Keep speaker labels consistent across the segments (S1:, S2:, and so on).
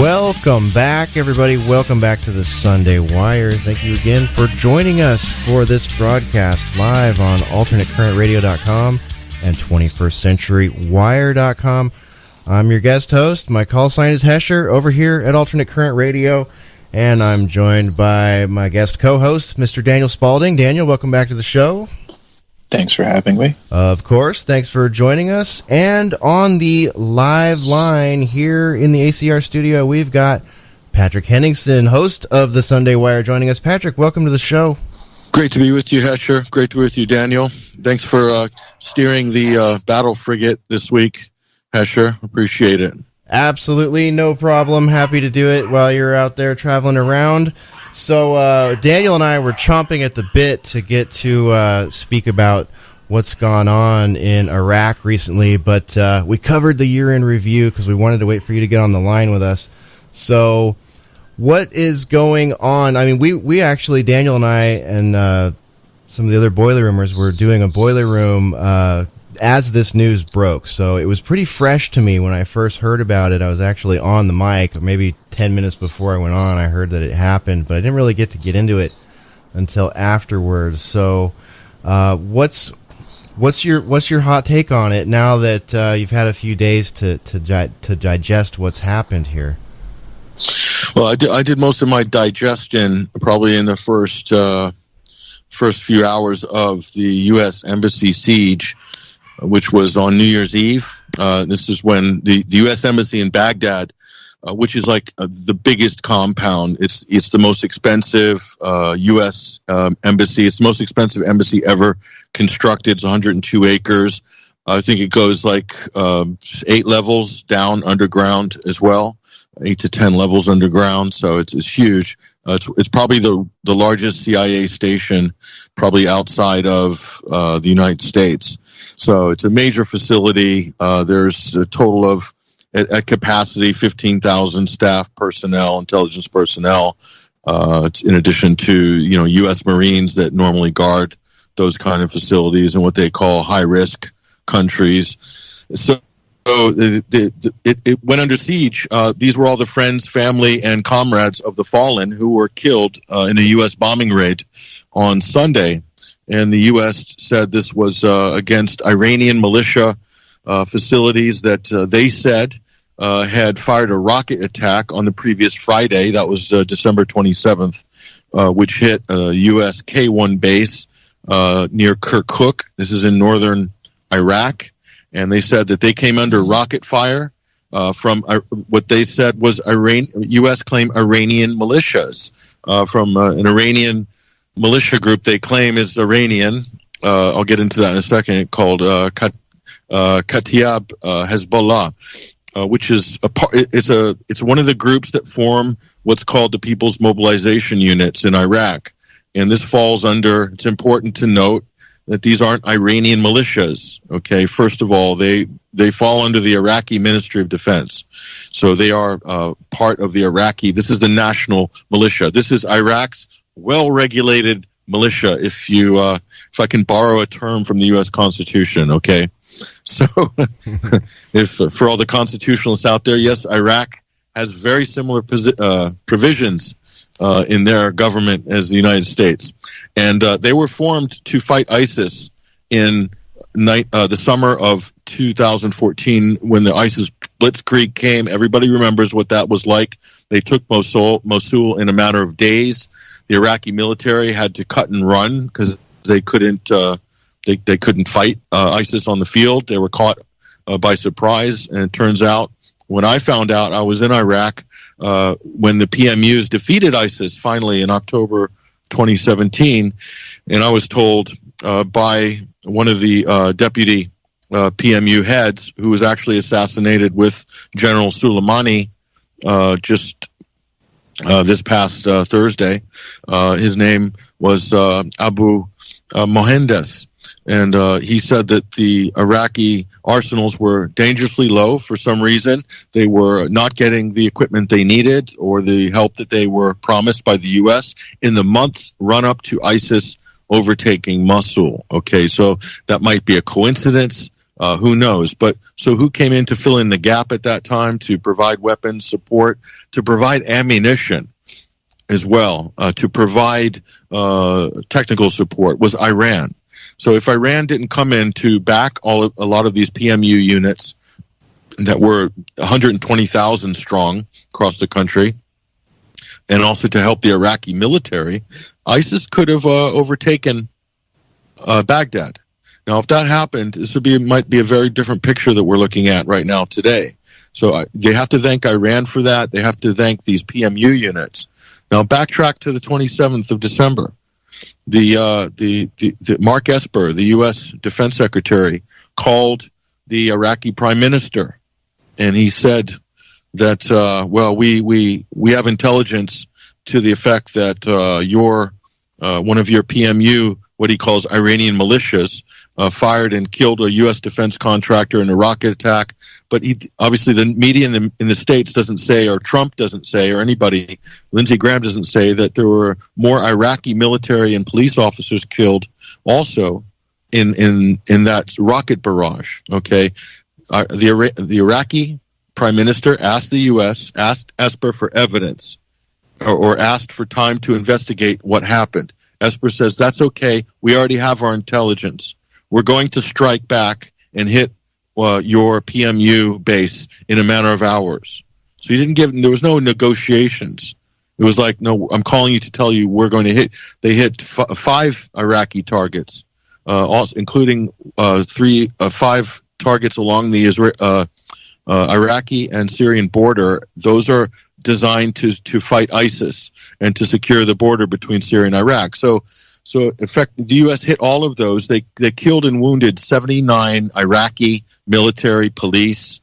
S1: Welcome back, everybody. Welcome back to the Sunday Wire. Thank you again for joining us for this broadcast live on alternatecurrentradio.com and 21stcenturywire.com. I'm your guest host. My call sign is Hesher over here at Alternate Current Radio, and I'm joined by my guest co-host, Mr. Daniel Spalding. Daniel, welcome back to the show.
S2: Thanks for having me.
S1: Of course. Thanks for joining us. And on the live line here in the ACR studio, we've got Patrick Henningsen, host of the Sunday Wire, joining us. Patrick, welcome to the show.
S3: Great to be with you, Hesher. Great to be with you, Daniel. Thanks for steering the battle frigate this week, Hesher. Appreciate it.
S1: Absolutely. No problem. Happy to do it while you're out there traveling around. So Daniel and I were chomping at the bit to get to speak about what's gone on in Iraq recently, but we covered the year-end review because we wanted to wait for you to get on the line with us. So what is going on? I mean, we actually, Daniel and I and some of the other boiler roomers were doing a boiler room as this news broke. So it was pretty fresh to me when I first heard about it. I was actually on the mic, or maybe 10 minutes before I went on, I heard that it happened, but I didn't really get into it until afterwards. So what's your hot take on it now that you've had a few days to digest what's happened here?
S3: Well, I did most of my digestion probably in the first few hours of the U.S. Embassy siege, which was on New Year's Eve. This is when the U.S. Embassy in Baghdad, which is like the biggest compound. It's the most expensive U.S. embassy. It's the most expensive embassy ever constructed. It's 102 acres. I think it goes like 8 levels down underground as well, 8 to 10 levels underground. So it's huge. It's probably the largest CIA station, probably outside of the United States. So it's a major facility. There's a total of, at capacity, 15,000 staff personnel, intelligence personnel, in addition to, U.S. Marines that normally guard those kind of facilities in what they call high-risk countries. So it went under siege. These were all the friends, family, and comrades of the fallen who were killed in a U.S. bombing raid on Sunday. And the U.S. said this was against Iranian militia facilities that they said had fired a rocket attack on the previous Friday. That was December 27th, which hit a U.S. K-1 base near Kirkuk. This is in northern Iraq. And they said that they came under rocket fire from what they said was U.S. claimed Iranian militias from an Iranian militia group they claim is Iranian. I'll get into that in a second. Called Kataib Hezbollah, which is it's one of the groups that form what's called the People's Mobilization Units in Iraq, and this falls under. It's important to note that these aren't Iranian militias. Okay, first of all, they fall under the Iraqi Ministry of Defense, so they are part of the Iraqi. This is the national militia. This is Iraq's well-regulated militia, if I can borrow a term from the U.S. Constitution, okay? So, if for all the constitutionalists out there, yes, Iraq has very similar provisions in their government as the United States. And they were formed to fight ISIS in the summer of 2014 when the ISIS blitzkrieg came. Everybody remembers what that was like. They took Mosul in a matter of days. The Iraqi military had to cut and run because they couldn't fight ISIS on the field. They were caught by surprise. And it turns out, when I found out, I was in Iraq when the PMUs defeated ISIS finally in October 2017, and I was told by one of the deputy PMU heads, who was actually assassinated with General Soleimani just this past Thursday. His name was Abu Mohandes, and he said that the Iraqi arsenals were dangerously low for some reason. They were not getting the equipment they needed or the help that they were promised by the U.S. in the months run up to ISIS overtaking Mosul. Okay, so that might be a coincidence. Who knows? But so who came in to fill in the gap at that time, to provide weapons support, to provide ammunition as well, to provide technical support, was Iran. So if Iran didn't come in to back a lot of these PMU units that were 120,000 strong across the country, and also to help the Iraqi military, ISIS could have overtaken Baghdad. Now, if that happened, might be a very different picture that we're looking at right now today. So they have to thank Iran for that. They have to thank these PMU units. Now, backtrack to the 27th of December. The Mark Esper, the U.S. Defense Secretary, called the Iraqi Prime Minister, and he said that we have intelligence to the effect that one of your PMU, what he calls Iranian militias, fired and killed a U.S. defense contractor in a rocket attack. But obviously the media in the States doesn't say, or Trump doesn't say, or anybody, Lindsey Graham doesn't say that there were more Iraqi military and police officers killed also in that rocket barrage. Okay, the Iraqi Prime Minister asked the U.S., asked Esper for evidence, or asked for time to investigate what happened. Esper says, that's okay, we already have our intelligence. We're going to strike back and hit your PMU base in a matter of hours. So there was no negotiations. It was like, no, I'm calling you to tell you we're going to hit. They hit 5 Iraqi targets, also including 5 targets along the Iraqi and Syrian border. Those are designed to fight ISIS and to secure the border between Syria and Iraq. So in fact, the U.S. hit all of those. They killed and wounded 79 Iraqi military, police,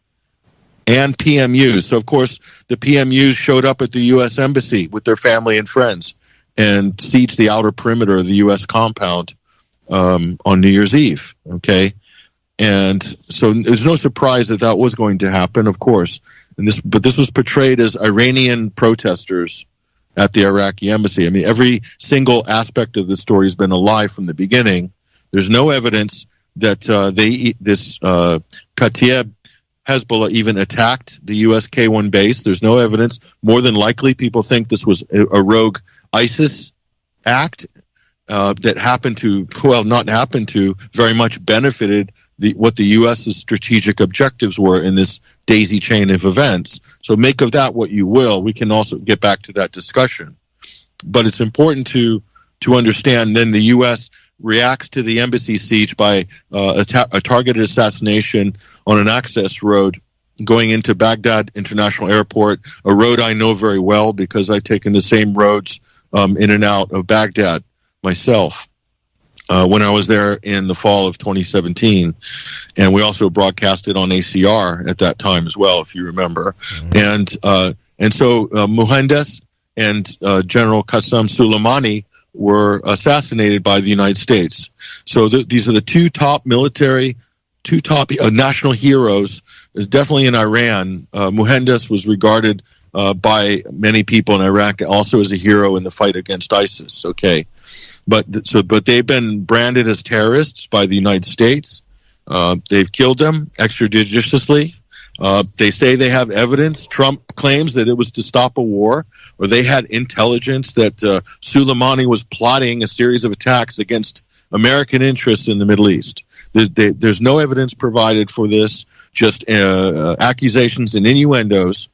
S3: and PMUs. So, of course, the PMUs showed up at the U.S. Embassy with their family and friends and sieged the outer perimeter of the U.S. compound on New Year's Eve. Okay, and so there's no surprise that was going to happen, of course. But this was portrayed as Iranian protesters at the Iraqi embassy. I mean, every single aspect of the story has been a lie from the beginning. There's no evidence that this Kataib Hezbollah even attacked the U.S. K-1 base. There's no evidence. More than likely, people think this was a rogue ISIS act that very much benefited what the U.S.'s strategic objectives were in this daisy chain of events. So make of that what you will. We can also get back to that discussion. But it's important to understand then the U.S. reacts to the embassy siege by a targeted assassination on an access road going into Baghdad International Airport, a road I know very well because I've taken the same roads in and out of Baghdad myself. When I was there in the fall of 2017, and we also broadcasted on ACR at that time as well, if you remember. Mm-hmm. And so Mohandes and General Qasem Soleimani were assassinated by the United States. So these are the two top national heroes, definitely in Iran. Mohandes was regarded by many people in Iraq also as a hero in the fight against ISIS. Okay. But they've been branded as terrorists by the United States. They've killed them extrajudiciously. They say they have evidence. Trump claims that it was to stop a war, or they had intelligence that Soleimani was plotting a series of attacks against American interests in the Middle East. There's no evidence provided for this, just accusations and innuendos.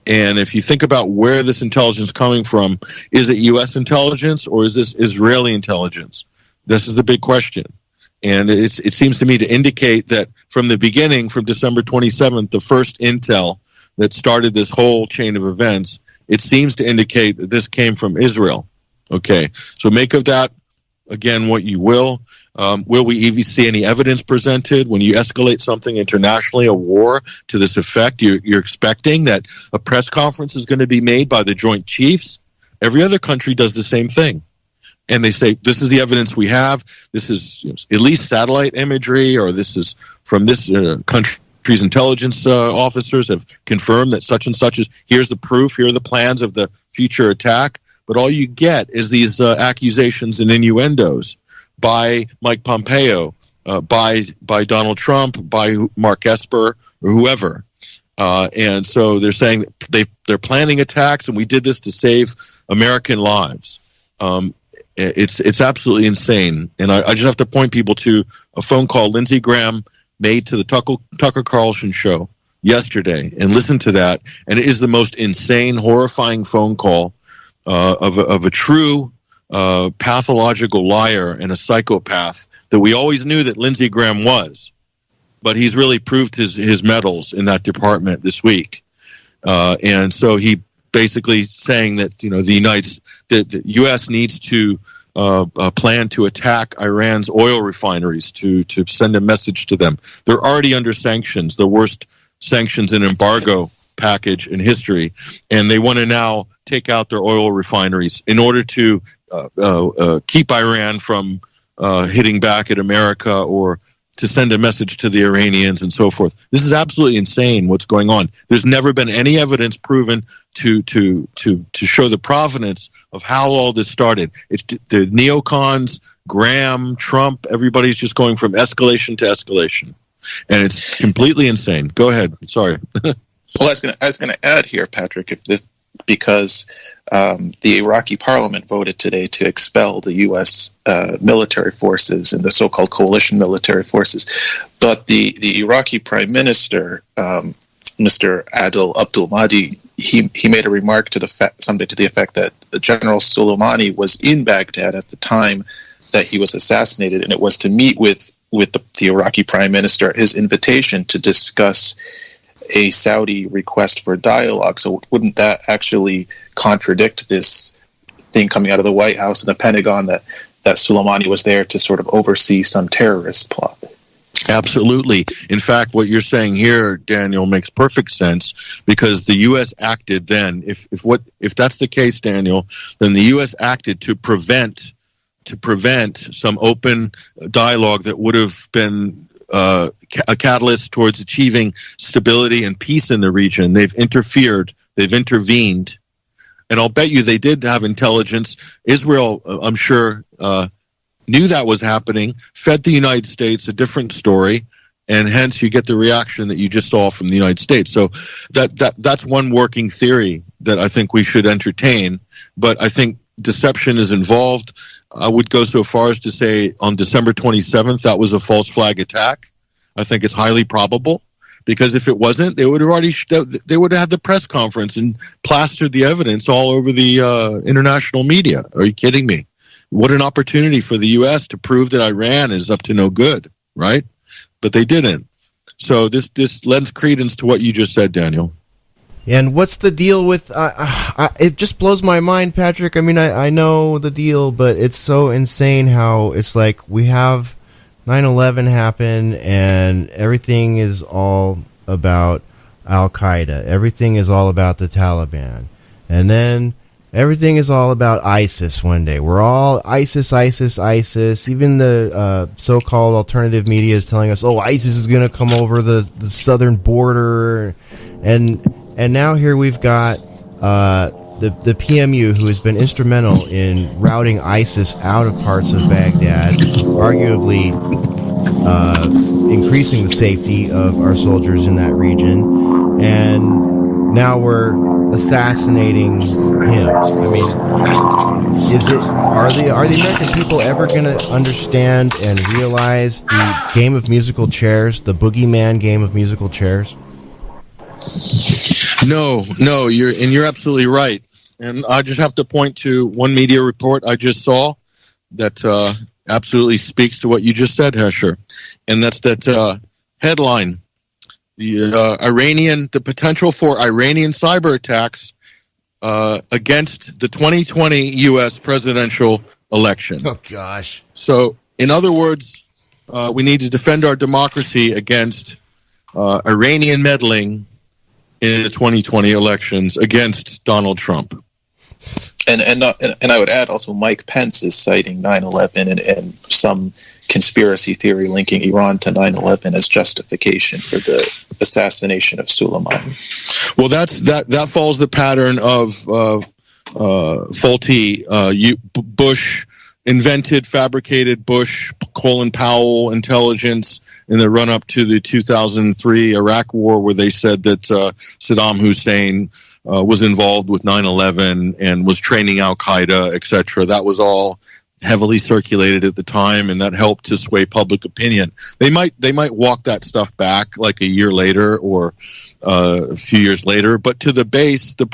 S3: And if you think about where this intelligence is coming from, is it U.S. intelligence or is this Israeli intelligence? This is the big question. And it seems to me to indicate that from the beginning, from December 27th, the first intel that started this whole chain of events, it seems to indicate that this came from Israel. Okay, so make of that, again, what you will. Will we even see any evidence presented when you escalate something internationally, a war to this effect? You're expecting that a press conference is going to be made by the Joint Chiefs. Every other country does the same thing. And they say, this is the evidence we have. This is at least satellite imagery, or this is from this country's intelligence officers have confirmed that such and such is, here's the proof, here are the plans of the future attack. But all you get is these accusations and innuendos by Mike Pompeo by Donald Trump, by Mark Esper, or whoever. And so they're saying they're planning attacks, and we did this to save American lives. It's absolutely insane. And I just have to point people to a phone call Lindsey Graham made to the Tucker Carlson show yesterday, and listen to that. And it is the most insane, horrifying phone call of a true pathological liar and a psychopath that we always knew that Lindsey Graham was. But he's really proved his mettle in that department this week. And so he basically saying that, the U.S. needs to plan to attack Iran's oil refineries to send a message to them. They're already under sanctions, the worst sanctions and embargo package in history, and they want to now take out their oil refineries in order to keep Iran from hitting back at America, or to send a message to the Iranians and so forth. This is absolutely insane what's going on. There's never been any evidence proven to show the provenance of how all this started. It's the neocons, Graham, Trump, everybody's just going from escalation to escalation. And it's completely insane. Go ahead. Sorry.
S2: Well, I was going to add here, Patrick, because the Iraqi parliament voted today to expel the U.S. Military forces and the so-called coalition military forces. But the Iraqi prime minister, Mr. Adil Abdul Mahdi, he made a remark something to the effect that General Soleimani was in Baghdad at the time that he was assassinated, and it was to meet with the Iraqi prime minister at his invitation to discuss a Saudi request for dialogue. So wouldn't that actually contradict this thing coming out of the White House and the Pentagon that Soleimani was there to sort of oversee some terrorist plot?
S3: Absolutely. In fact, what you're saying here, Daniel, makes perfect sense, because the U.S. acted then. If that's the case, Daniel, then the U.S. acted to prevent some open dialogue that would have been a catalyst towards achieving stability and peace in the region. They've interfered. They've intervened. And I'll bet you they did have intelligence. Israel, I'm sure, knew that was happening, fed the United States a different story, and hence you get the reaction that you just saw from the United States. So that's one working theory that I think we should entertain. But I think deception is involved. I would go so far as to say on December 27th, that was a false flag attack. I think it's highly probable, because if it wasn't, they would have had the press conference and plastered the evidence all over the international media. Are you kidding me? What an opportunity for the U.S. to prove that Iran is up to no good, right? But they didn't. So this lends credence to what you just said, Daniel.
S1: And what's the deal with? It just blows my mind, Patrick. I mean, I know the deal, but it's so insane how it's like we have 9/11 happen, and everything is all about Al Qaeda. Everything is all about the Taliban, and then everything is all about ISIS. One day, we're all ISIS, ISIS, ISIS. Even the so-called alternative media is telling us, "Oh, ISIS is going to come over the southern border," And now here we've got the PMU, who has been instrumental in routing ISIS out of parts of Baghdad, arguably increasing the safety of our soldiers in that region. And now we're assassinating him. I mean, are the American people ever going to understand and realize the game of musical chairs, the boogeyman game of musical chairs?
S3: No, you're absolutely right. And I just have to point to one media report I just saw that absolutely speaks to what you just said, Hesher. And that's that headline: the potential for Iranian cyber attacks against the 2020 U.S. presidential election.
S1: Oh gosh!
S3: So, in other words, we need to defend our democracy against Iranian meddling in the 2020 elections against Donald Trump.
S2: And I would add also Mike Pence is citing 9/11 and some conspiracy theory linking Iran to 9/11 as justification for the assassination of Soleimani.
S3: Well, that follows the pattern of faulty Bush invented, fabricated Bush, Colin Powell intelligence in the run-up to the 2003 Iraq War, where they said that Saddam Hussein was involved with 9/11 and was training Al-Qaeda, etc. That was all heavily circulated at the time, and that helped to sway public opinion. They might walk that stuff back like a year later or a few years later, but to the base, the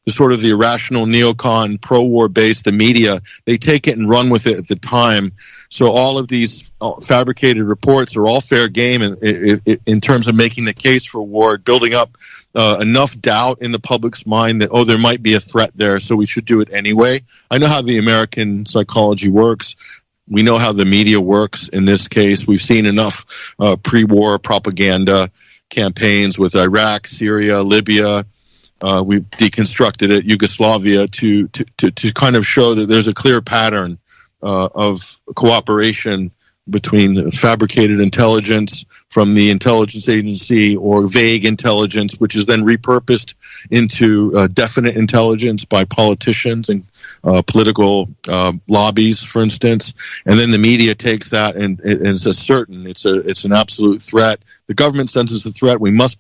S3: sort of the irrational neocon pro-war base, the media, they take it and run with it at the time. So all of these fabricated reports are all fair game in terms of making the case for war, building up enough doubt in the public's mind that, there might be a threat there, so we should do it anyway. I know how the American psychology works. We know how the media works in this case. We've seen enough pre-war propaganda campaigns with Iraq, Syria, Libya. We've deconstructed it, Yugoslavia, to kind of show that there's a clear pattern of cooperation between fabricated intelligence from the intelligence agency or vague intelligence, which is then repurposed into definite intelligence by politicians and political lobbies, for instance. And then the media takes that and it's it's an absolute threat. The government sends us a threat. We must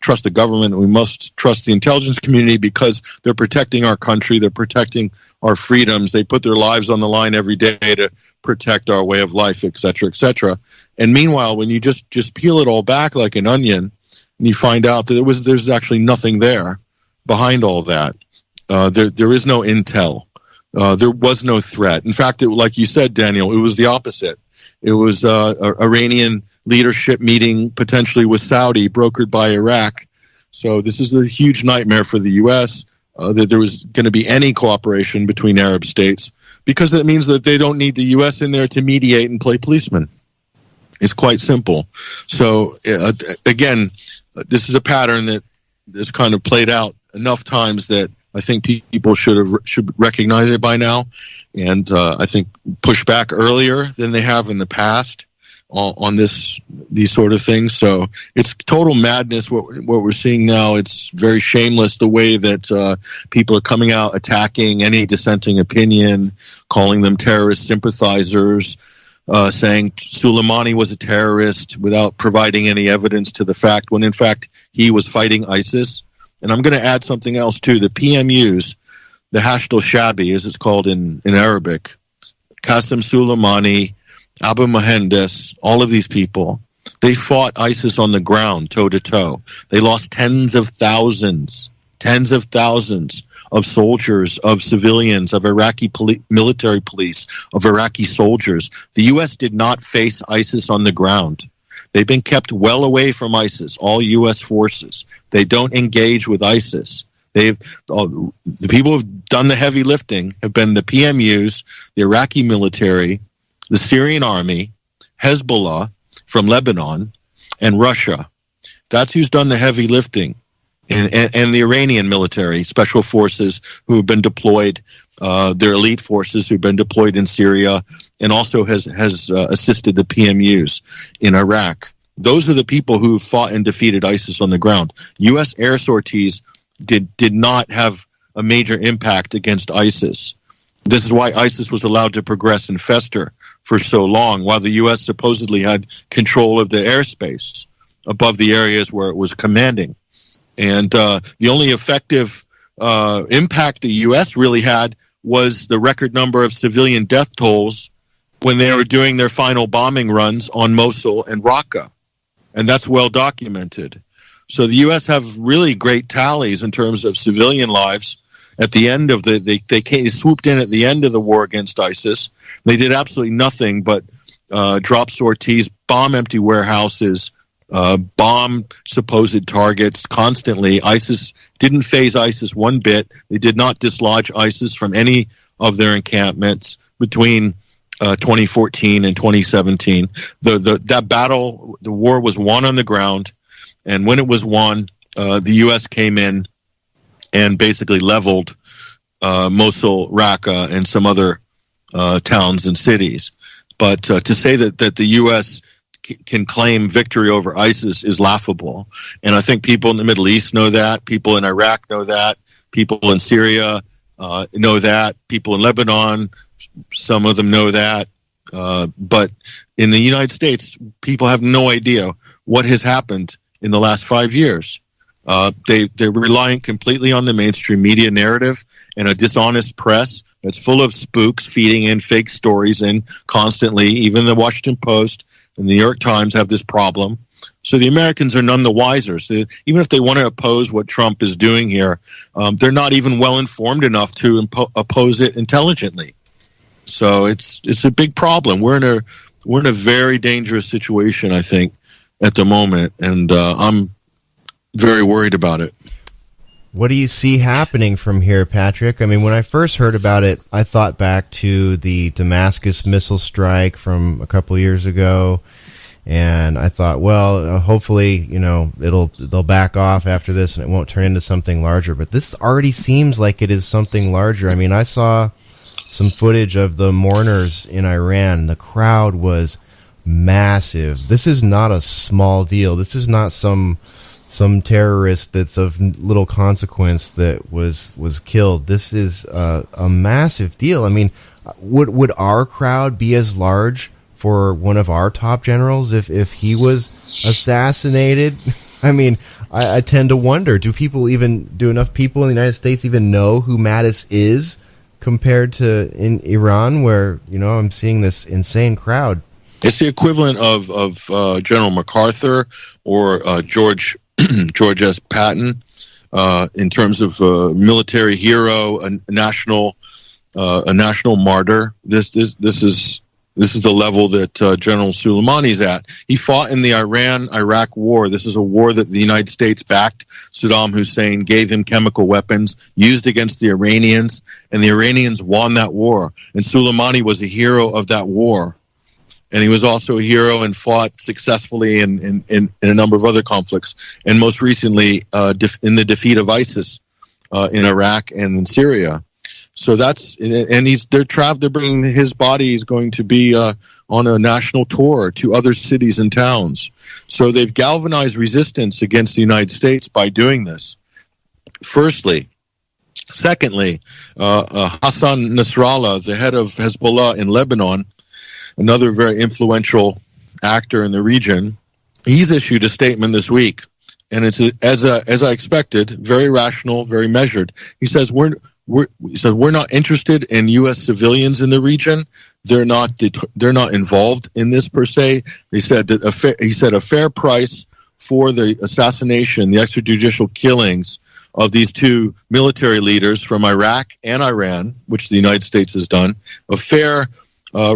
S3: trust the government. We must trust the intelligence community because they're protecting our country. They're protecting our freedoms. They put their lives on the line every day to protect our way of life, et cetera, et cetera. And meanwhile, when you just peel it all back like an onion, and you find out that there's actually nothing there behind all that. There is no intel. There was no threat. In fact, like you said, Daniel, it was the opposite. It was Iranian leadership meeting potentially with Saudi, brokered by Iraq. So this is a huge nightmare for the U.S. That there was going to be any cooperation between Arab states, because it means that they don't need the U.S. in there to mediate and play policeman. It's quite simple. So again, this is a pattern that is kind of played out enough times that I think people should recognize it by now, and I think push back earlier than they have in the past on these sort of things. So it's total madness what we're seeing now. It's very shameless the way that people are coming out attacking any dissenting opinion, calling them terrorist sympathizers, saying Soleimani was a terrorist without providing any evidence to the fact, when in fact he was fighting ISIS. And I'm going to add something else too. The PMUs, the Hashd al-Shabi, as it's called in Arabic, Qasem Soleimani, Abu Mohandes, all of these people, they fought ISIS on the ground, toe-to-toe. They lost tens of thousands of soldiers, of civilians, of Iraqi military police, of Iraqi soldiers. The U.S. did not face ISIS on the ground. They've been kept well away from ISIS, all U.S. forces. They don't engage with ISIS. The people who've done the heavy lifting have been the PMUs, the Iraqi military, the Syrian army, Hezbollah from Lebanon, and Russia. That's who's done the heavy lifting. And the Iranian military, special forces who have been deployed, their elite forces who've been deployed in Syria, and also has assisted the PMUs in Iraq. Those are the people who fought and defeated ISIS on the ground. U.S. air sorties did not have a major impact against ISIS. This is why ISIS was allowed to progress and fester for so long, while the U.S. supposedly had control of the airspace above the areas where it was commanding. And the only effective impact the U.S. really had was the record number of civilian death tolls when they were doing their final bombing runs on Mosul and Raqqa. And that's well documented. So the U.S. have really great tallies in terms of civilian lives. At the end of they swooped in at the end of the war against ISIS. They did absolutely nothing but drop sorties, bomb empty warehouses, bomb supposed targets constantly. ISIS didn't phase ISIS one bit. They did not dislodge ISIS from any of their encampments between 2014 and 2017. That battle, the war was won on the ground, and when it was won, the U.S. came in and basically leveled Mosul, Raqqa, and some other towns and cities. But to say that the U.S. can claim victory over ISIS is laughable. And I think people in the Middle East know that. People in Iraq know that. People in Syria know that. People in Lebanon, Some of them know that. But in the United States, people have no idea what has happened in the last 5 years. They're relying completely on the mainstream media narrative and a dishonest press that's full of spooks feeding in fake stories in constantly. Even the Washington Post and the New York Times have this problem. So the Americans are none the wiser. So even if they want to oppose what Trump is doing here, they're not even well informed enough to oppose it intelligently. So it's a big problem. We're in a very dangerous situation, I think, at the moment, and I'm very worried about it.
S1: What do you see happening from here, Patrick? I mean, when I first heard about it, I thought back to the Damascus missile strike from a couple years ago, and I thought, well, hopefully, they'll back off after this and it won't turn into something larger. But this already seems like it is something larger. I mean, I saw some footage of the mourners in Iran. The crowd was massive. This is not a small deal. This is not some terrorist that's of little consequence that was killed. This is a massive deal. I mean, would our crowd be as large for one of our top generals if he was assassinated? I mean, I tend to wonder, do enough people in the United States even know who Mattis is compared to in Iran, where, I'm seeing this insane crowd?
S3: It's the equivalent of General MacArthur or George S. Patton in terms of military hero, a national martyr. This is the level that General Soleimani's at. He fought in the Iran-Iraq war. This is a war that the United States backed Saddam Hussein, gave him chemical weapons, used against the Iranians, and the Iranians won that war. And Soleimani was a hero of that war. And he was also a hero and fought successfully in a number of other conflicts, and most recently in the defeat of ISIS in Iraq and in Syria. So they're bringing his body. He's going to be on a national tour to other cities and towns. So they've galvanized resistance against the United States by doing this. Firstly. Secondly, Hassan Nasrallah, the head of Hezbollah in Lebanon, another very influential actor in the region, he's issued a statement this week, and it's as I expected, very rational, very measured. He says we're not interested in U.S. civilians in the region. They're not involved in this per se. He said that a fair price for the assassination, the extrajudicial killings of these two military leaders from Iraq and Iran, which the United States has done, a fair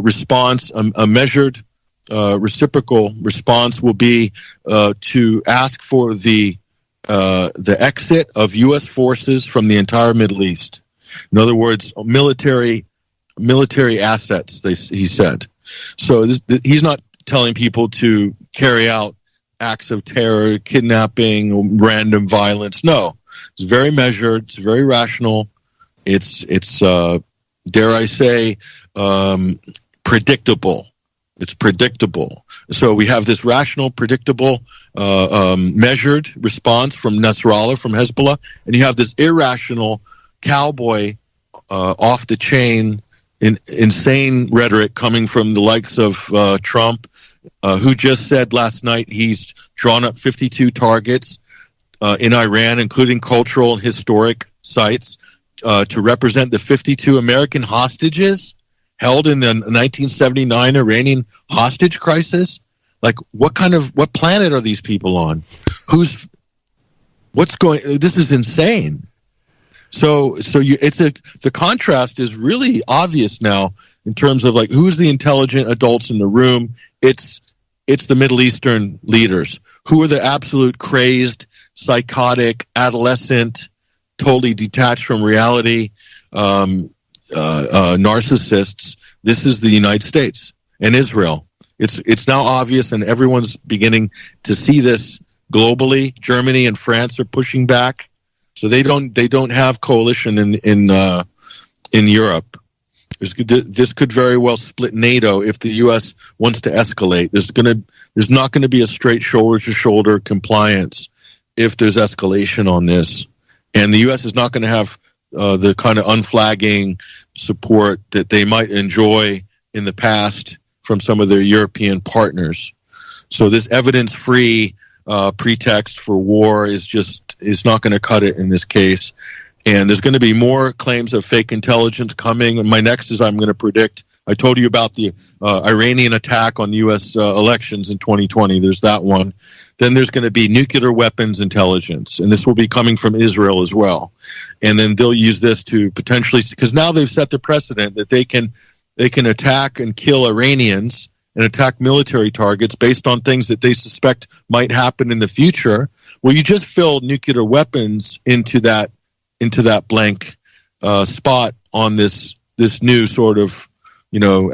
S3: response, a measured reciprocal response will be to ask for the exit of U.S. forces from the entire Middle East. In other words, military assets. He said. So he's not telling people to carry out acts of terror, kidnapping, random violence. No, it's very measured. It's very rational. It's dare I say, predictable. It's predictable. So we have this rational, predictable, measured response from Nasrallah, from Hezbollah, and you have this irrational, cowboy, off the chain, insane rhetoric coming from the likes of Trump, who just said last night he's drawn up 52 targets in Iran, including cultural and historic sites, to represent the 52 American hostages held in the 1979 Iranian hostage crisis. Like, what planet are these people on? This is insane. The contrast is really obvious now in terms of like who's the intelligent adults in the room. It's the Middle Eastern leaders. Who are the absolute crazed, psychotic, adolescent, totally detached from reality narcissists? This is the United States and Israel. It's now obvious, and everyone's beginning to see this globally. Germany and France are pushing back, so they don't have coalition in Europe. This could very well split NATO if the U.S. wants to escalate. There's not going to be a straight shoulder-to-shoulder compliance if there's escalation on this, and the U.S. is not going to have the kind of unflagging support that they might enjoy in the past from some of their European partners. So this evidence-free pretext for war is not going to cut it in this case. And there's going to be more claims of fake intelligence coming. And my next is I'm going to predict. I told you about the Iranian attack on U.S. Elections in 2020. There's that one. Then there's going to be nuclear weapons intelligence, and this will be coming from Israel as well. And then they'll use this to potentially, because now they've set the precedent that they can attack and kill Iranians and attack military targets based on things that they suspect might happen in the future. Well, you just fill nuclear weapons into that blank spot on this new sort of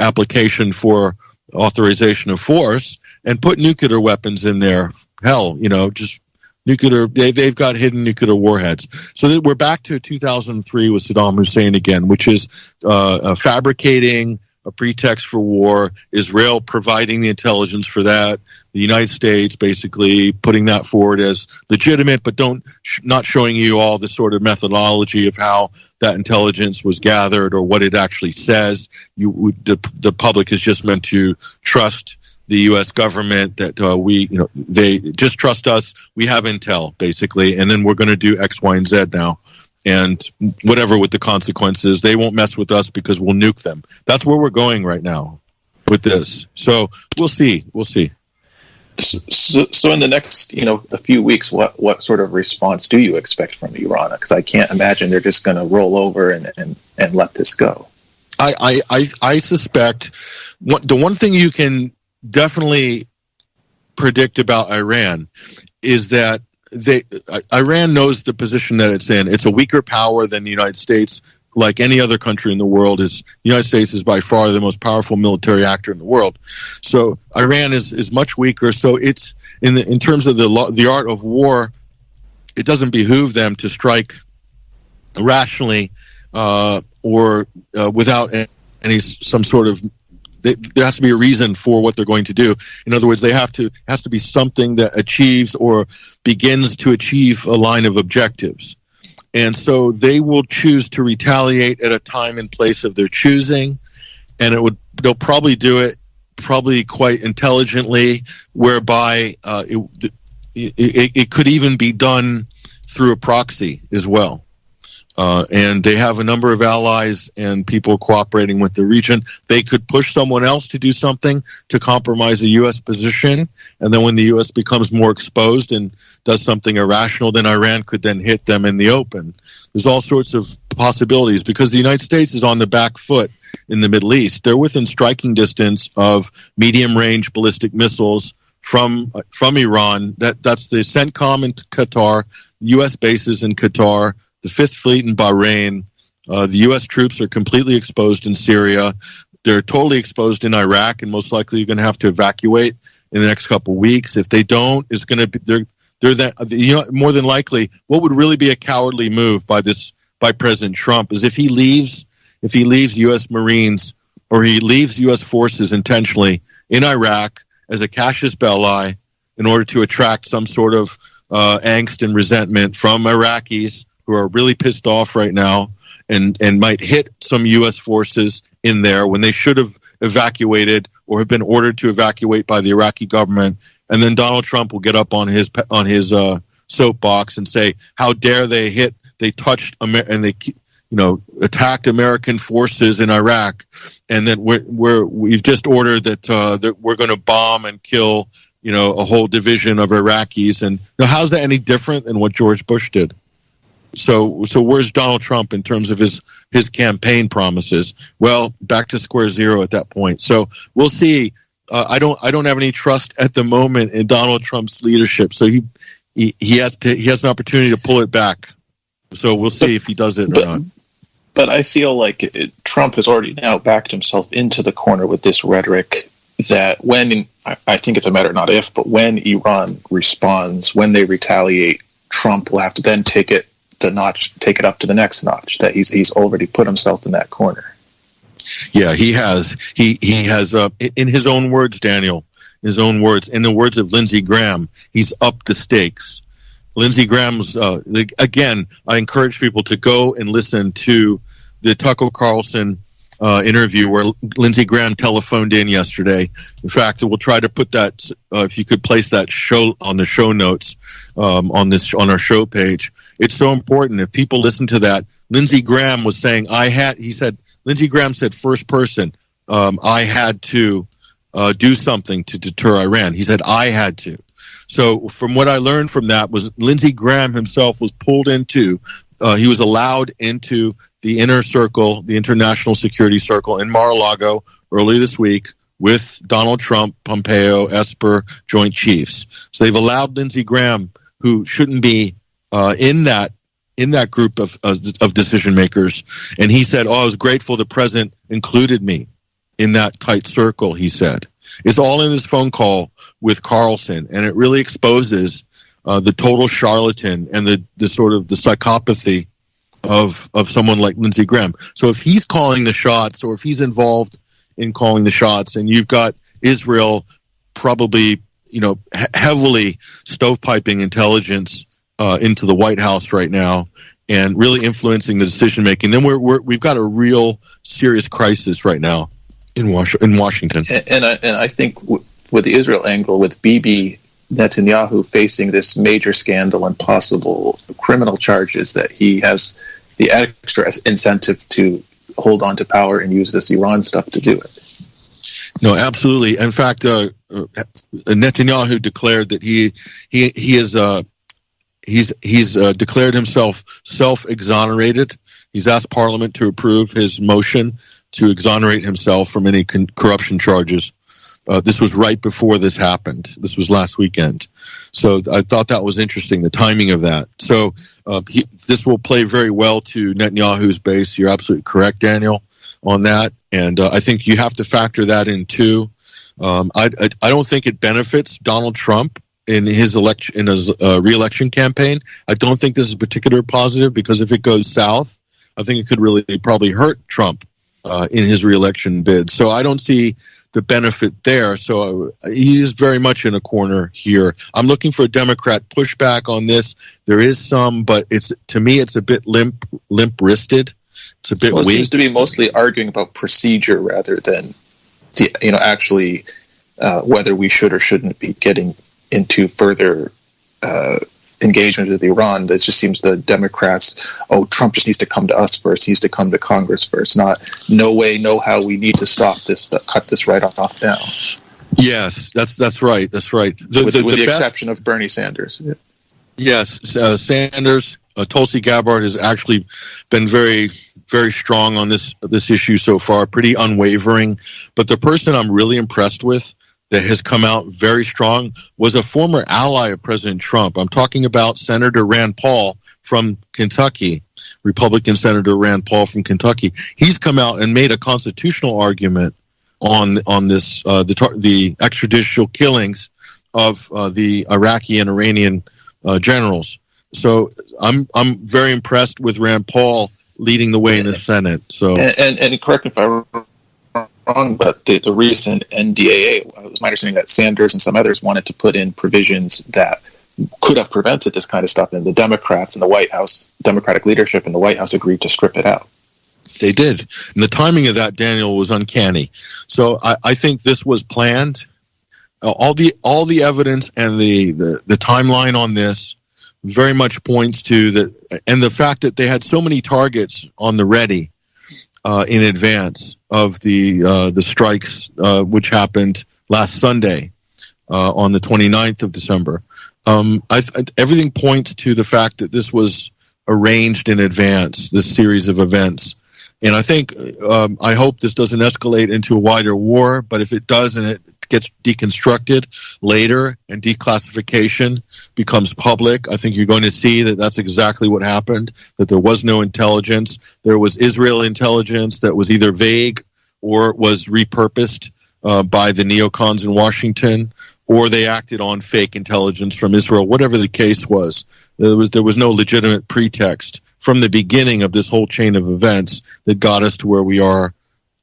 S3: application for authorization of force, and put nuclear weapons in there. Hell, just nuclear. They've got hidden nuclear warheads. So that we're back to 2003 with Saddam Hussein again, which is fabricating a pretext for war, Israel providing the intelligence for that, the United States basically putting that forward as legitimate, but not showing you all the sort of methodology of how that intelligence was gathered or what it actually says. The public is just meant to trust the U.S. government that they just trust us. We have intel basically, and then we're going to do X, Y, and Z now. And whatever with the consequences, they won't mess with us because we'll nuke them. That's where we're going right now with this. So we'll see.
S2: So in the next, a few weeks, what sort of response do you expect from Iran? Because I can't imagine they're just going to roll over and let this go.
S3: I suspect the one thing you can definitely predict about Iran is that Iran knows the position that it's in. It's a weaker power than the United States. Like any other country in the world, the United States is by far the most powerful military actor in the world. So Iran is much weaker. So it's in terms of the art of war, it doesn't behoove them to strike rationally or without some sort of. There has to be a reason for what they're going to do. In other words, has to be something that achieves or begins to achieve a line of objectives. And so they will choose to retaliate at a time and place of their choosing, and they'll probably do it quite intelligently, whereby it could even be done through a proxy as well. And they have a number of allies and people cooperating with the region. They could push someone else to do something to compromise the U.S. position, and then when the U.S. becomes more exposed and does something irrational, then Iran could then hit them in the open. There's all sorts of possibilities because the United States is on the back foot in the Middle East. They're within striking distance of medium-range ballistic missiles from Iran. That's the CENTCOM in Qatar, U.S. bases in Qatar, the Fifth Fleet in Bahrain. The U.S. troops are completely exposed in Syria. They're totally exposed in Iraq, and most likely you're going to have to evacuate in the next couple of weeks. If they don't, it's going to be they're that more than likely. What would really be a cowardly move by President Trump is if he leaves U.S. Marines or he leaves U.S. forces intentionally in Iraq as a casus belli in order to attract some sort of angst and resentment from Iraqis who are really pissed off right now and might hit some U.S. forces in there when they should have evacuated or have been ordered to evacuate by the Iraqi government. And then Donald Trump will get up on his soapbox and say, how dare they touched and they attacked American forces in Iraq, and that we've just ordered that we're going to bomb and kill a whole division of Iraqis. And how's that any different than what George Bush did? So where's Donald Trump in terms of his campaign promises? Well, back to square zero at that point. So we'll see. I don't have any trust at the moment in Donald Trump's leadership. So he has an opportunity to pull it back. So we'll see if he does it or not.
S2: But I feel like Trump has already now backed himself into the corner with this rhetoric that I think it's a matter not if, but when Iran responds, when they retaliate, Trump will have to then take it up to the next notch. That he's already put himself in that corner.
S3: Yeah, he has. He has, in his own words, Daniel, in the words of Lindsey Graham, he's upped the stakes. Lindsey Graham's, again, I encourage people to go and listen to the Tucker Carlson interview where Lindsey Graham telephoned in yesterday. In fact, we'll try to put that, if you could place that show on the show notes on our show page. It's so important. If people listen to that, Lindsey Graham was saying, Lindsey Graham said first person, I had to do something to deter Iran. He said, I had to. So from what I learned from that was Lindsey Graham himself was pulled into, he was allowed into the inner circle, the international security circle in Mar-a-Lago early this week with Donald Trump, Pompeo, Esper, Joint Chiefs. So they've allowed Lindsey Graham, who shouldn't be in that group of decision makers. And he said, I was grateful the president included me in that tight circle, he said. It's all in this phone call with Carlson, and it really exposes the total charlatan and the sort of the psychopathy of someone like Lindsey Graham. So if he's calling the shots, or if he's involved in calling the shots, and you've got Israel probably, heavily stovepiping intelligence into the White House right now and really influencing the decision making, then we've got a real serious crisis right now in Washington.
S2: And I think with the Israel angle, with Bibi Netanyahu facing this major scandal and possible criminal charges, that he has the extra incentive to hold on to power and use this Iran stuff to do it.
S3: No, absolutely. In fact, Netanyahu declared that he's declared himself self-exonerated. He's asked Parliament to approve his motion to exonerate himself from any corruption charges. This was right before this happened. This was last weekend. So I thought that was interesting, the timing of that. So this will play very well to Netanyahu's base. You're absolutely correct, Daniel, on that. And I think you have to factor that in, too. I don't think it benefits Donald Trump in his re-election campaign. I don't think this is particularly positive, because if it goes south, I think it could really probably hurt Trump in his re-election bid. So I don't see the benefit there. So he is very much in a corner here. I'm looking for a Democrat pushback on this. There is some, but to me it's a bit limp-wristed. It's a bit weak. It seems
S2: to be mostly arguing about procedure rather than, actually whether we should or shouldn't be getting into further engagement with Iran. That just seems the Democrats, Trump just needs to come to us first. He needs to come to Congress first. Not, no way, no how, we need to stop this, cut this right off now.
S3: Yes, that's right. That's right.
S2: With the exception of Bernie Sanders. Yeah.
S3: Yes, Sanders, Tulsi Gabbard has actually been very, very strong on this issue so far, pretty unwavering. But the person I'm really impressed with that has come out very strong was a former ally of President Trump. I'm talking about Senator Rand Paul from Kentucky, Republican Senator Rand Paul from Kentucky. He's come out and made a constitutional argument on this the extrajudicial killings of the Iraqi and Iranian generals. So I'm very impressed with Rand Paul leading the way in the Senate. So
S2: and correct me if I'm wrong, but the recent NDAA, it was my understanding that Sanders and some others wanted to put in provisions that could have prevented this kind of stuff, and the Democrats in the White House, Democratic leadership in the White House, agreed to strip it out.
S3: They did. And the timing of that, Daniel, was uncanny. So I think this was planned. All the evidence and the timeline on this very much points to that, and the fact that they had so many targets on the ready in advance of the strikes, which happened last Sunday on the 29th of December. Everything points to the fact that this was arranged in advance, this series of events. And I think, I hope this doesn't escalate into a wider war, but if it does and it gets deconstructed later and declassification becomes public, I think you're going to see that that's exactly what happened, that there was no intelligence. There was Israel intelligence that was either vague or was repurposed by the neocons in Washington, or they acted on fake intelligence from Israel. Whatever the case was, there was no legitimate pretext from the beginning of this whole chain of events that got us to where we are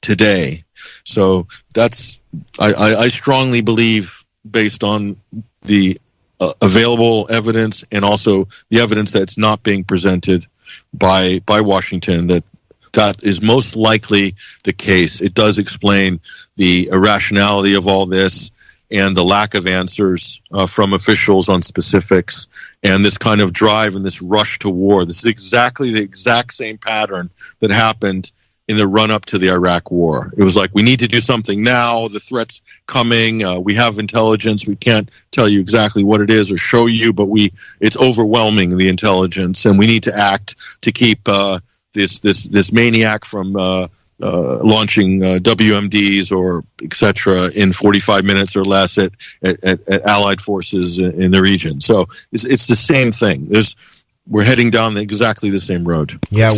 S3: today. So that's I strongly believe, based on the available evidence and also the evidence that's not being presented by Washington, that is most likely the case. It does explain the irrationality of all this and the lack of answers from officials on specifics, and this kind of drive and this rush to war. This is exactly the exact same pattern that happened in the run-up to the Iraq War. It was like, we need to do something now. The threat's coming. We have intelligence. We can't tell you exactly what it is or show you, but it's overwhelming, the intelligence, and we need to act to keep this maniac from launching WMDs or etc. in 45 minutes or less at Allied forces in the region. So it's the same thing. We're heading down exactly the same road.
S1: Yeah.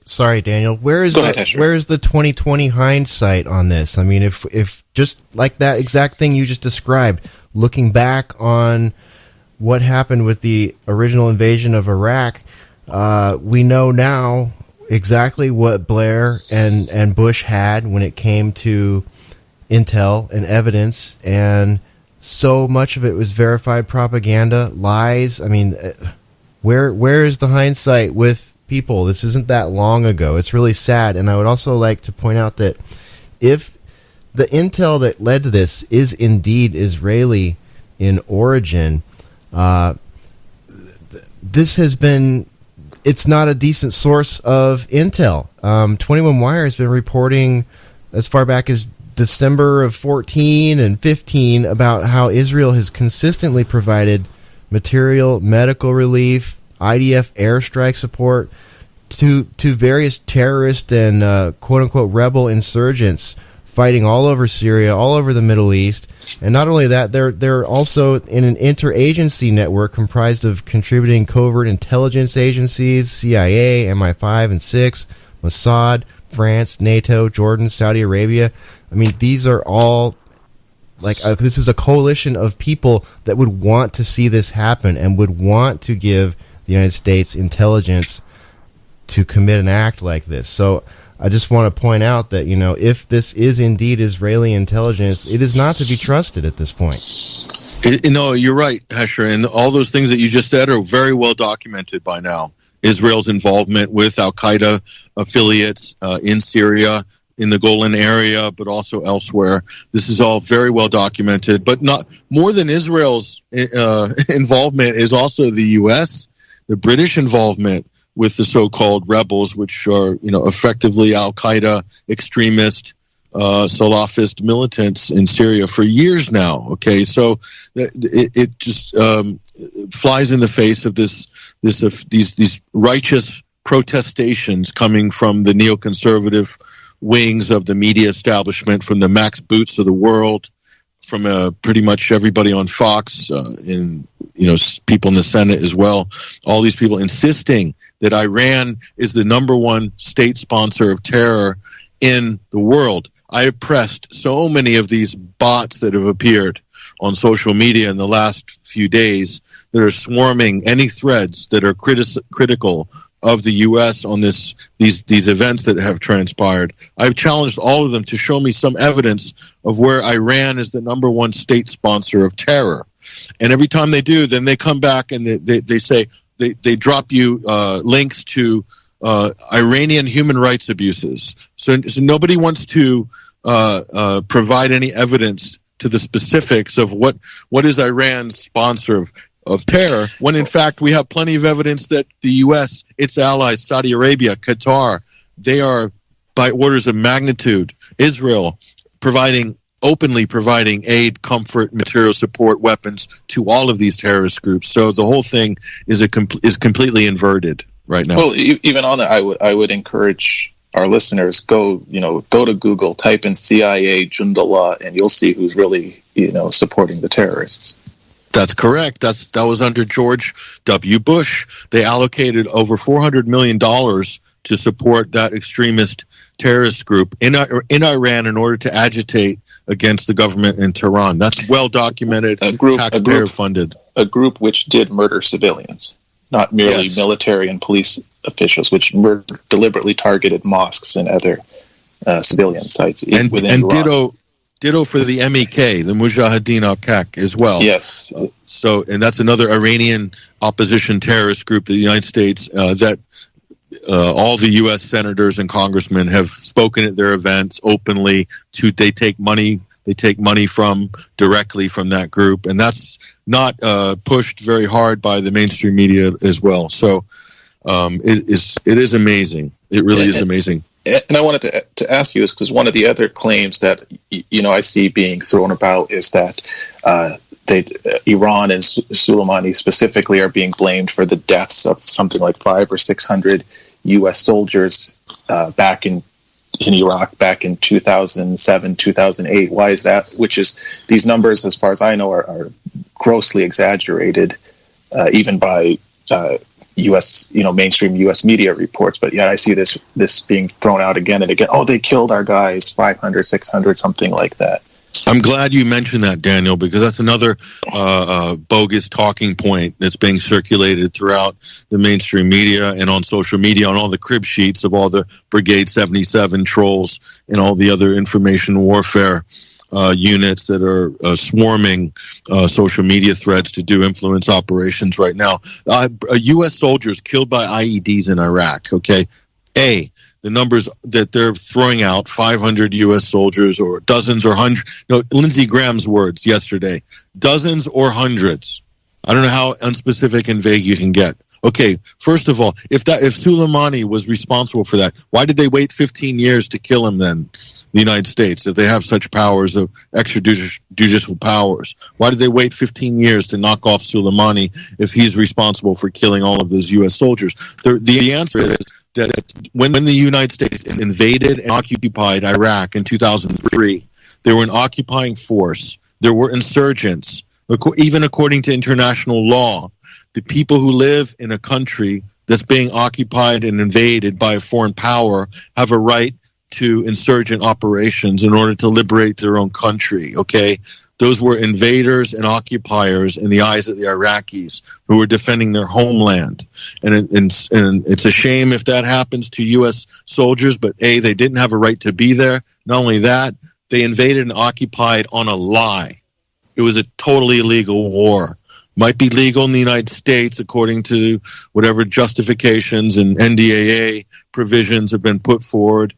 S1: Sorry, Daniel. Where is the 2020 hindsight on this? I mean, if just like that exact thing you just described, looking back on what happened with the original invasion of Iraq, we know now exactly what Blair and Bush had when it came to intel and evidence, and so much of it was verified propaganda, lies. I mean, where is the hindsight with people? This isn't that long ago. It's really sad. And I would also like to point out that if the intel that led to this is indeed Israeli in origin, this has been... It's not a decent source of intel. 21 Wire has been reporting as far back as December of 14 and 15 about how Israel has consistently provided material, medical relief, IDF airstrike support to various terrorist and quote-unquote rebel insurgents fighting all over Syria, all over the Middle East. And not only that, they're also in an interagency network comprised of contributing covert intelligence agencies, CIA, MI5 and 6, Mossad, France, NATO, Jordan, Saudi Arabia. I mean, these are all, this is a coalition of people that would want to see this happen and would want to give the United States intelligence to commit an act like this. So I just want to point out that, if this is indeed Israeli intelligence, it is not to be trusted at this point.
S3: You're right, Hesher, and all those things that you just said are very well documented by now. Israel's involvement with al-Qaeda affiliates in Syria, in the Golan area, but also elsewhere. This is all very well documented, but not more than Israel's involvement is also the U.S., the British involvement with the so-called rebels, which are, effectively al-Qaeda extremist, Salafist militants in Syria for years now. Okay, so it just flies in the face of these righteous protestations coming from the neoconservative wings of the media establishment, from the Max Boots of the world, from pretty much everybody on Fox, and people in the Senate as well. All these people insisting that Iran is the number one state sponsor of terror in the world. I have pressed so many of these bots that have appeared on social media in the last few days that are swarming any threads that are critical of the U.S. on these events that have transpired. I've challenged all of them to show me some evidence of where Iran is the number one state sponsor of terror. And every time they do, then they come back and they say, they drop you links to Iranian human rights abuses. So nobody wants to provide any evidence to the specifics of what is Iran's sponsor of terror, when in fact we have plenty of evidence that the U.S., its allies, Saudi Arabia, Qatar, they are by orders of magnitude, Israel, openly providing aid, comfort, material support, weapons to all of these terrorist groups. So the whole thing is completely inverted right now.
S2: Well, even on that, I would encourage our listeners, go to Google, type in CIA Jundallah, and you'll see who's really supporting the terrorists.
S3: That's correct. That was under George W. Bush. They allocated over $400 million to support that extremist terrorist group in Iran in order to agitate against the government in Tehran. That's well documented, taxpayer funded.
S2: A group which did murder civilians, not merely military and police officials, which deliberately targeted mosques and other civilian sites within Iran.
S3: Ditto for the MEK, the Mujahideen al-Kaq, as well.
S2: Yes.
S3: And that's another Iranian opposition terrorist group to the United States that all the U.S. senators and congressmen have spoken at their events openly. They take money directly from that group, and that's not pushed very hard by the mainstream media as well. So it is amazing. It really is amazing.
S2: And I wanted to ask you, is because one of the other claims that I see being thrown about is that Iran and Soleimani specifically are being blamed for the deaths of something like 500 or 600 U.S. soldiers back in Iraq back in 2007, 2008. Why is that? Which is, these numbers, as far as I know, are grossly exaggerated, even by U.S. mainstream U.S. media reports. But yeah, I see this being thrown out again and again. Oh, they killed our guys, 500, 600, something like that.
S3: I'm glad you mentioned that, Daniel, because that's another bogus talking point that's being circulated throughout the mainstream media and on social media, on all the crib sheets of all the Brigade 77 trolls and all the other information warfare units that are swarming social media threads to do influence operations right now. U.S. soldiers killed by IEDs in Iraq, okay? The numbers that they're throwing out, 500 U.S. soldiers or dozens or hundreds. Lindsey Graham's words yesterday, dozens or hundreds. I don't know how unspecific and vague you can get. Okay, first of all, if Soleimani was responsible for that, why did they wait 15 years to kill him then, the United States, if they have such powers of extrajudicial powers? Why did they wait 15 years to knock off Soleimani if he's responsible for killing all of those U.S. soldiers? The answer is that when the United States invaded and occupied Iraq in 2003, they were an occupying force. There were insurgents. Even according to international law, the people who live in a country that's being occupied and invaded by a foreign power have a right to insurgent operations in order to liberate their own country, okay? Those were invaders and occupiers in the eyes of the Iraqis who were defending their homeland. And it's a shame if that happens to U.S. soldiers, but they didn't have a right to be there. Not only that, they invaded and occupied on a lie. It was a totally illegal war. Might be legal in the United States according to whatever justifications and NDAA provisions have been put forward,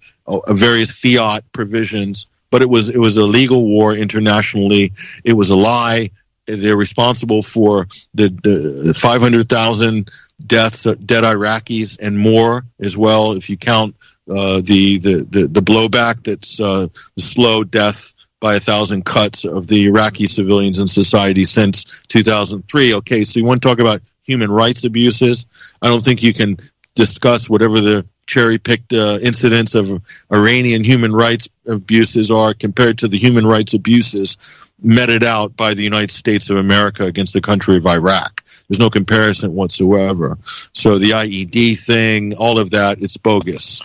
S3: various fiat provisions, but it was a legal war internationally. It was a lie. They're responsible for the 500,000 deaths, dead Iraqis, and more as well. If you count the blowback, that's the slow death by 1,000 cuts of the Iraqi civilians and society since 2003. Okay, so you want to talk about human rights abuses? I don't think you can discuss whatever the cherry-picked incidents of Iranian human rights abuses are compared to the human rights abuses meted out by the United States of America against the country of Iraq. There's no comparison whatsoever. So the IED thing, all of that, it's bogus.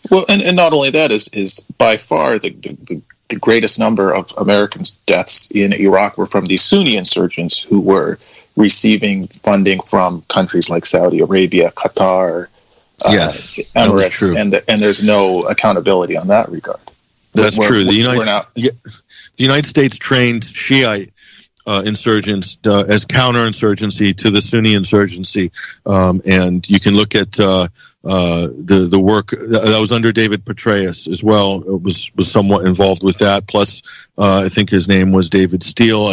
S2: Well, and not only that, is by far the greatest number of Americans' deaths in Iraq were from these Sunni insurgents who were receiving funding from countries like Saudi Arabia, Qatar,
S3: yes,
S2: Emirates, and there's no accountability on that regard.
S3: That's true. The United States trained Shiite insurgents as counterinsurgency to the Sunni insurgency, and you can look at the work that was under David Petraeus as well. It was somewhat involved with that. Plus, I think his name was David Steele.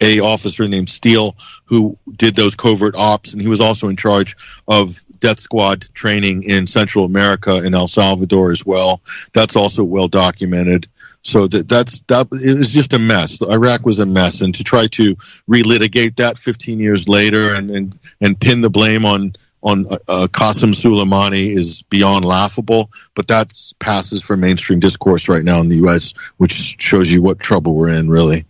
S3: A officer named Steele who did those covert ops, and he was also in charge of death squad training in Central America and El Salvador as well. That's also well documented. So that it was just a mess. Iraq was a mess, and to try to relitigate that 15 years later and pin the blame on Qasem Soleimani is beyond laughable. But that passes for mainstream discourse right now in the U.S., which shows you what trouble we're in, really.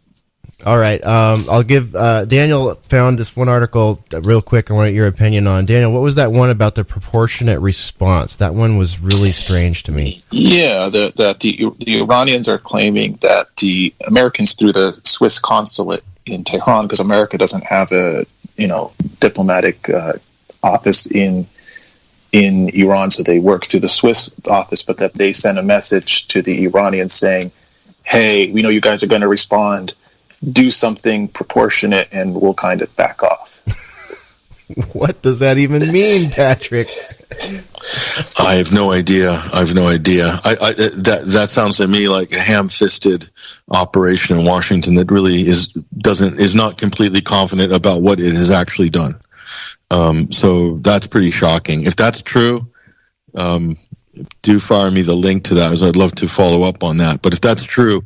S1: All right. I'll give Daniel found this one article real quick. I want your opinion on. Daniel, what was that one about the proportionate response? That one was really strange to me.
S2: Yeah, that the Iranians are claiming that the Americans, through the Swiss consulate in Tehran, because America doesn't have a diplomatic office in Iran, so they work through the Swiss office, but that they sent a message to the Iranians saying, hey, we know you guys are going to respond, do something proportionate and we'll kind of back off.
S1: What does that even mean, Patrick?
S3: I have no idea. That sounds to me like a ham-fisted operation in Washington that really is not completely confident about what it has actually done. So that's pretty shocking. If that's true, do fire me the link to that, as I'd love to follow up on that. But if that's true,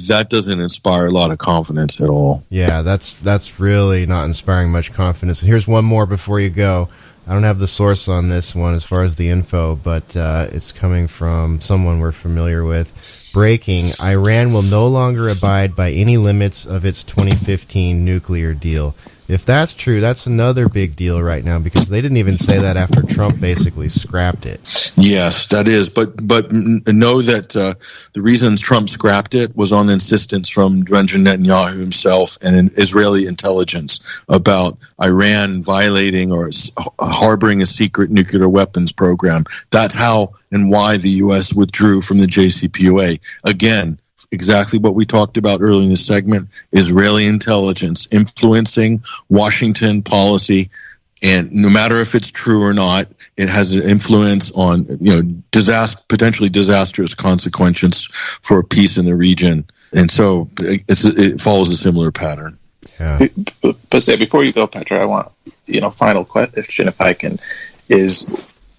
S3: that doesn't inspire a lot of confidence at all.
S1: Yeah, that's really not inspiring much confidence. And here's one more before you go. I don't have the source on this one as far as the info, but it's coming from someone we're familiar with. Breaking: Iran will no longer abide by any limits of its 2015 nuclear deal. If that's true, that's another big deal right now, because they didn't even say that after Trump basically scrapped it.
S3: Yes, that is. But know that the reasons Trump scrapped it was on insistence from Benjamin Netanyahu himself and Israeli intelligence about Iran violating or harboring a secret nuclear weapons program. That's how and why the U.S. withdrew from the JCPOA. Again, exactly what we talked about earlier in the segment: Israeli intelligence influencing Washington policy, and no matter if it's true or not, it has an influence on potentially disastrous consequences for peace in the region, and so it follows a similar pattern.
S1: Yeah.
S2: But say, before you go, Petra, I want final question, if I can, is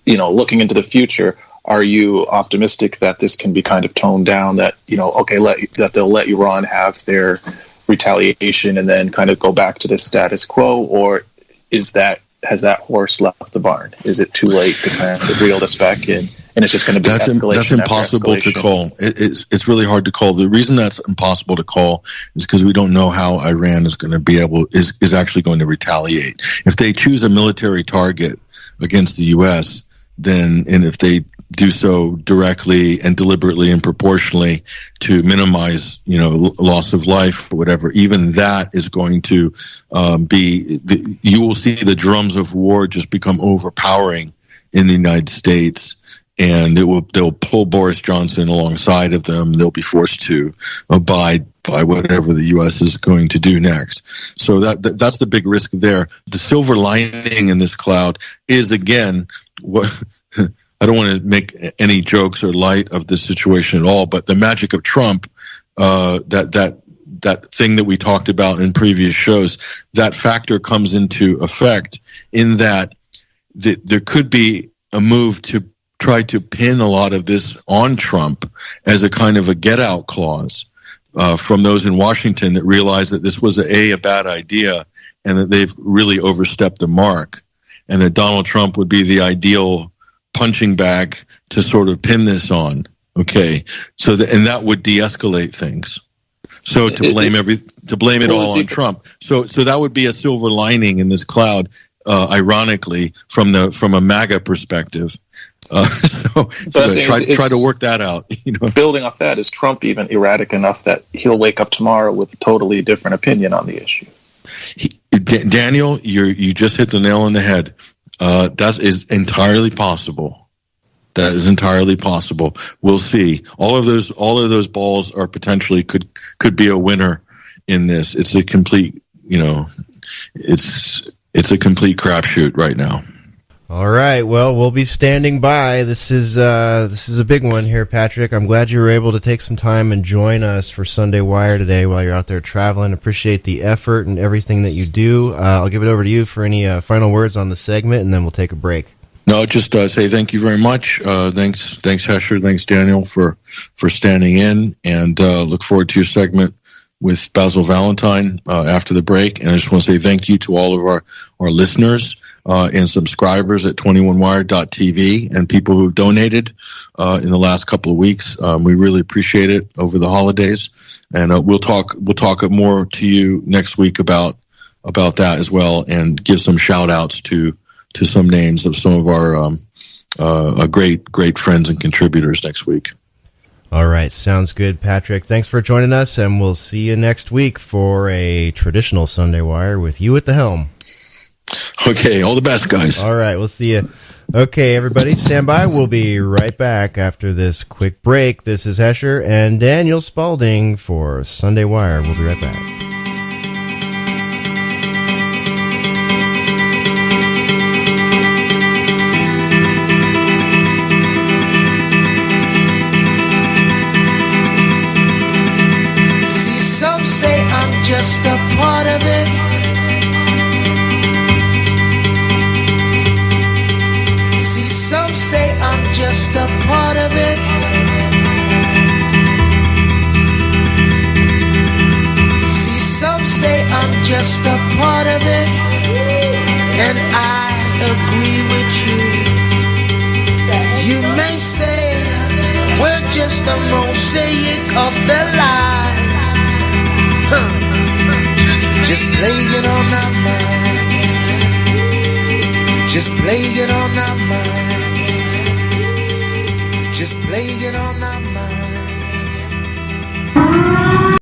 S2: looking into the future. Are you optimistic that this can be kind of toned down, that, that they'll let Iran have their retaliation and then kind of go back to the status quo? Or has that horse left the barn? Is it too late to kind of reel this back in? And it's just going to be escalation.
S3: That's impossible to call. It's really hard to call. The reason that's impossible to call is because we don't know how Iran is going to is actually going to retaliate. If they choose a military target against the U.S., and if they do so directly and deliberately and proportionally to minimize, loss of life or whatever, even that is going to you will see the drums of war just become overpowering in the United States, and they'll pull Boris Johnson alongside of them. They'll be forced to abide by whatever the U.S. is going to do next. So that's the big risk there. The silver lining in this cloud is, again, what I don't want to make any jokes or light of this situation at all, but the magic of Trump, that thing that we talked about in previous shows, that factor comes into effect in that there could be a move to try to pin a lot of this on Trump as a kind of a get-out clause from those in Washington that realize that this was a bad idea and that they've really overstepped the mark, and that Donald Trump would be the ideal punching bag to sort of pin this on. Okay, so that would de-escalate things. So to blame it all on Trump. So that would be a silver lining in this cloud, ironically, from a MAGA perspective. So try to work that out.
S2: Building off that, is Trump even erratic enough that he'll wake up tomorrow with a totally different opinion on the issue?
S3: Daniel, you just hit the nail on the head. That is entirely possible. That is entirely possible. We'll see. All of those balls are potentially could be a winner in this. It's a complete, it's a complete crapshoot right now.
S1: All right. Well, we'll be standing by. This is a big one here, Patrick. I'm glad you were able to take some time and join us for Sunday Wire today while you're out there traveling. Appreciate the effort and everything that you do. I'll give it over to you for any final words on the segment, and then we'll take a break.
S3: No, just say thank you very much. Thanks, Hesher. Thanks, Daniel, for standing in, and look forward to your segment with Basil Valentine after the break. And I just want to say thank you to all of our listeners and subscribers at 21wire.tv and people who've donated in the last couple of weeks. We really appreciate it over the holidays, and we'll talk more to you next week about that as well, and give some shout outs to some names of some of our great friends and contributors next week.
S1: All right, sounds good, Patrick. Thanks for joining us, and we'll see you next week for a traditional Sunday Wire with you at the helm.
S3: Okay, all the best, guys.
S1: All right, we'll see you. Okay, everybody, stand by. We'll be right back after this quick break. This is Hesher and Daniel Spalding for Sunday Wire. We'll be right back.
S4: See, some say I'm just a part of it. Some say I'm just a part of it. See, some say I'm just a part of it. And I agree with you. You may say we're just a mosaic of their life. Just playing on our mind. Just playing on our mind. Just playing on our mind.